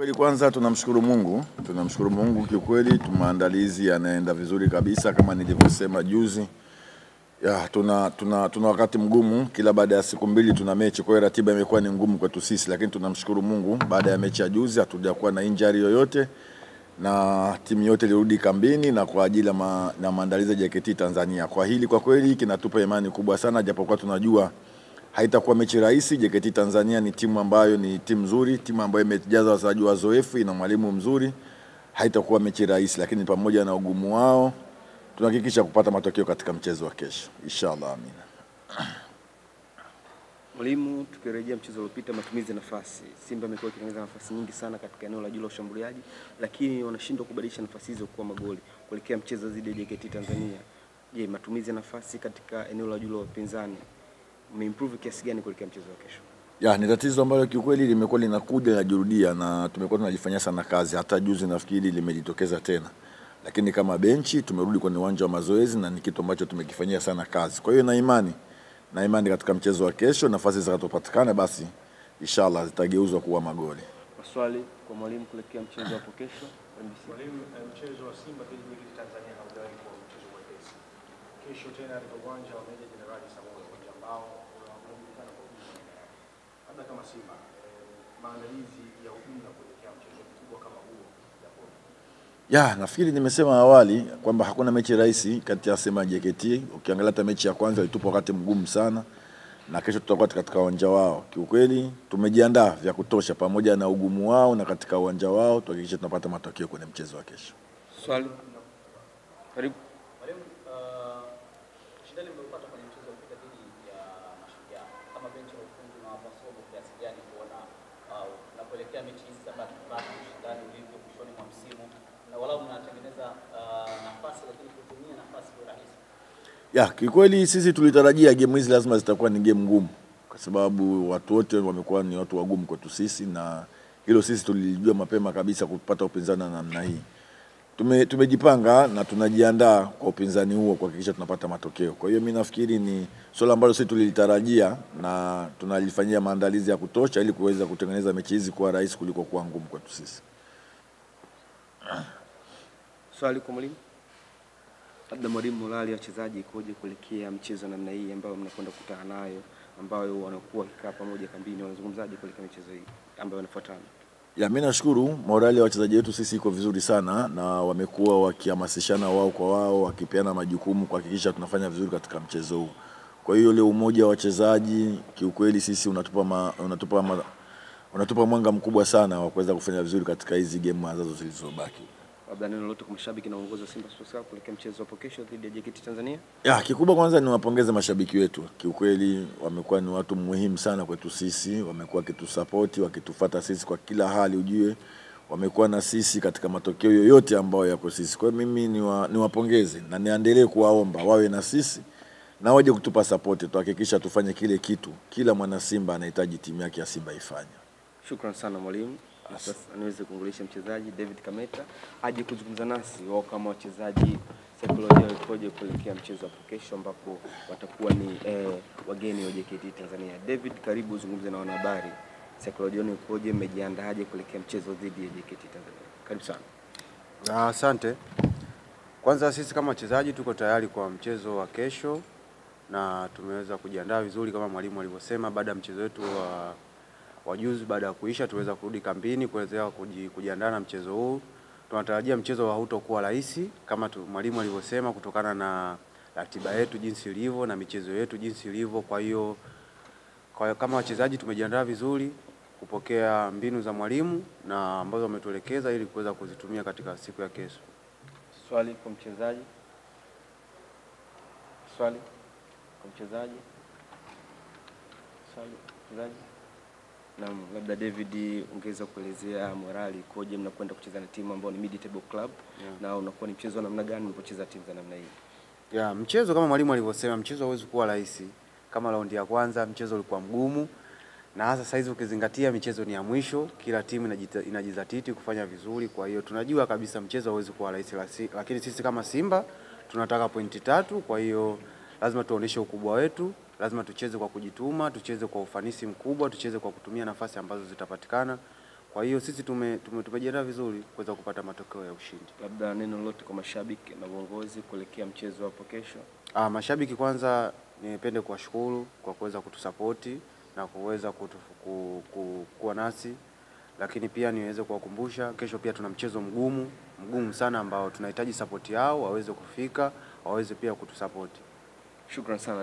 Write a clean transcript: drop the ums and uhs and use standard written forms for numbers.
Kweli kwanza tunamshukuru Mungu. Tunamshukuru Mungu kiukweli, maandalizi yanaenda vizuri kabisa kama nilivyosema juzi. Tuna wakati mgumu, kila baada ya siku mbili tuna mechi, kwa hiyo ratiba imekuwa ni ngumu kwetu sisi, lakini tunamshukuru Mungu baada ya mechi ya juzi hatujakuwa na injury yoyote na timu yote ilirudi kambini na kwa ajili ya maandalizi ya JKT Tanzania. Kwa hili kwa kweli kinatupa imani kubwa sana, japokuwa tunajua haitakuwa mechi rahisi. JKT Tanzania ni timu ambayo ni timu nzuri, timu ambayo imejaza wachezaji wazoefu, ina mwalimu mzuri. Haitakuwa mechi rahisi, lakini pamoja na ugumu wao tunahakikisha kupata matokeo katika mchezo wa kesho. Inshallah, amina. Mwalimu, tukirejea mchezo uliopita, matumizi nafasi, Simba imekuwa ikitengeneza nafasi nyingi sana katika eneo la juu la ushambuliaji, lakini wanashindwa kubadilisha nafasi hizo kuwa magoli. Kuelekea mchezo dhidi ya JKT Tanzania, je, matumizi nafasi katika eneo la juu la upinzani umeimprove kiasi gani kuelekea mchezo wa kesho? Ni tatizo ambalo kiukweli limekuwa linakuja linajirudia na tumekuwa tunajifanyia sana kazi. Hata juzi nafikiri limejitokeza tena. Lakini kama benchi tumerudi kwenye uwanja wa mazoezi na ni kitu ambacho tumekifanyia sana kazi. Kwa hiyo na imani katika mchezo wa kesho nafasi zitakazopatikana basi inshallah zitageuzwa kuwa magoli. Maswali kwa mwalimu kuelekea mchezo hapo kesho? Mwalimu, mchezo wa Simba dhidi ya JKT Tanzania haujawahi kuwa mchezo mwepesi. Kesho tena katika uwanja wa Meja Jenerali Samoei, uwanja ambao unajulikana kwa ujumla. Labda kama Simba, maandalizi ya ujumla kuelekea mchezo mkubwa kama huo yapo? Nafikiri nimesema awali kwamba hakuna mechi rahisi kati ya Simba na JKT. Ukiangalia hata mechi ya kwanza ilitupa wakati mgumu sana, na kesho tutakuwa katika uwanja wao. Kiukweli tumejiandaa vya kutosha pamoja na ugumu wao na katika uwanja wao tuhakikishe tunapata matokeo kwenye mchezo wa kesho. Swali. Karibu. Mwalimu, shida mlipata kwenye mchezo uliopita dhidi ya Mashujaa, kama benchi la ufundi na masomo kiasi gani kuona na kuelekea mechi hizi za back-to-back, ushindani ulivyo mwishoni mwa msimu na walau mnatengeneza nafasi lakini kutumia nafasi kwa rahisi? Kikweli sisi tulitarajia game hizi lazima zitakuwa ni game ngumu, kwa sababu watu wote wamekuwa ni watu wagumu kwetu sisi, na hilo sisi tulijua mapema kabisa kupata upinzani na namna hii. Tumejipanga na tunajiandaa kwa upinzani huo kuhakikisha tunapata matokeo. Kwa hiyo mimi nafikiri ni swala ambalo sisi tulitarajia na tunalifanyia maandalizi ya kutosha ili kuweza kutengeneza mechi hizi kuwa rahisi kuliko kuwa ngumu kwetu sisi. Swali kwa mwalimu. Labda mwalimu, morali ya wachezaji ikoje kuelekea mchezo namna hii ambayo mnakwenda kukutana nayo, ambayo wanakuwa kikaa pamoja kambini, wanazungumzaje kuelekea michezo hii ambayo inafuatana? Mimi nashukuru morali ya wachezaji wetu sisi iko vizuri sana, na wamekuwa wakihamasishana wao kwa wao, wakipeana majukumu kuhakikisha tunafanya vizuri katika mchezo huu. Kwa hiyo ile umoja wa wachezaji kiukweli sisi unatupa mwanga mkubwa sana wa kuweza kufanya vizuri katika hizi game ambazo zilizobaki. Labda neno lolote kwa mashabiki na uongozi wa Simba Sports Club kuelekea mchezo hapo kesho dhidi ya JKT Tanzania? Kikubwa kwanza ni wapongeze mashabiki wetu. Kiukweli wamekuwa ni watu muhimu sana kwetu sisi, wamekuwa wakitusupport, wakitufuata sisi kwa kila hali, ujue wamekuwa na sisi katika matokeo yoyote ambayo yako sisi. Kwa hiyo mimi niwapongeze na niendelee kuwaomba wawe na sisi na waje kutupa support, tuhakikisha tufanye kile kitu kila mwana Simba anahitaji timu yake ya Simba ifanye. Shukrani sana mwalimu. Sasa niweze kuongelesha mchezaji David Kameta aje kuzungumza nasi wao kama wachezaji, saikolojia ikoje kuelekea mchezo hapo kesho ambapo watakuwa ni wageni wa JKT Tanzania. David, karibu uzungumze na wanahabari. Saikolojia ikoje, mmejiandaaje kuelekea mchezo dhidi ya JKT Tanzania? Karibu sana. Asante. Kwanza sisi kama wachezaji tuko tayari kwa mchezo wa kesho na tumeweza kujiandaa vizuri kama mwalimu alivyosema. Baada ya mchezo wetu wa juzi, baada ya kuisha tuweza kurudi kambini kuweza kujiandaa na mchezo huu. Tunatarajia mchezo hautakuwa rahisi kama mwalimu alivyosema, kutokana na ratiba yetu jinsi ilivyo na michezo yetu jinsi ilivyo. Kwa hiyo kama wachezaji tumejiandaa vizuri kupokea mbinu za mwalimu na ambazo ametuelekeza ili kuweza kuzitumia katika siku ya kesho. Swali kwa mchezaji. Swali kwa mchezaji. Swali mchezaji. Na labda David, ungeweza kuelezea morali ikoje mnakwenda kucheza na timu ambayo ni mid table club, na unakuwa ni mchezo namna gani mnapocheza timu za namna hii? Mchezo kama mwalimu alivyosema, mchezo hauwezi kuwa rahisi. Kama raundi ya kwanza mchezo ulikuwa mgumu, na hasa saizi ukizingatia michezo ni ya mwisho, kila timu inajizatiti kufanya vizuri. Kwa hiyo tunajua kabisa mchezo hauwezi kuwa rahisi, lakini sisi kama Simba tunataka pointi 3. Kwa hiyo lazima tuoneshe ukubwa wetu, lazima tucheze kwa kujituma, tucheze kwa ufanisi mkubwa, tucheze kwa kutumia nafasi ambazo zitapatikana. Kwa hiyo sisi tumejiandaa vizuri kuweza kupata matokeo ya ushindi. Labda neno lolote kwa mashabiki na uongozi kuelekea mchezo hapo kesho? Mashabiki kwanza nipende kuwashukuru kwa kuweza kutusapoti na kuweza kuwa nasi, lakini pia niweze kuwakumbusha kesho pia tuna mchezo mgumu sana ambao tunahitaji support yao waweze kufika, waweze pia kutusapoti. Shukrani sana.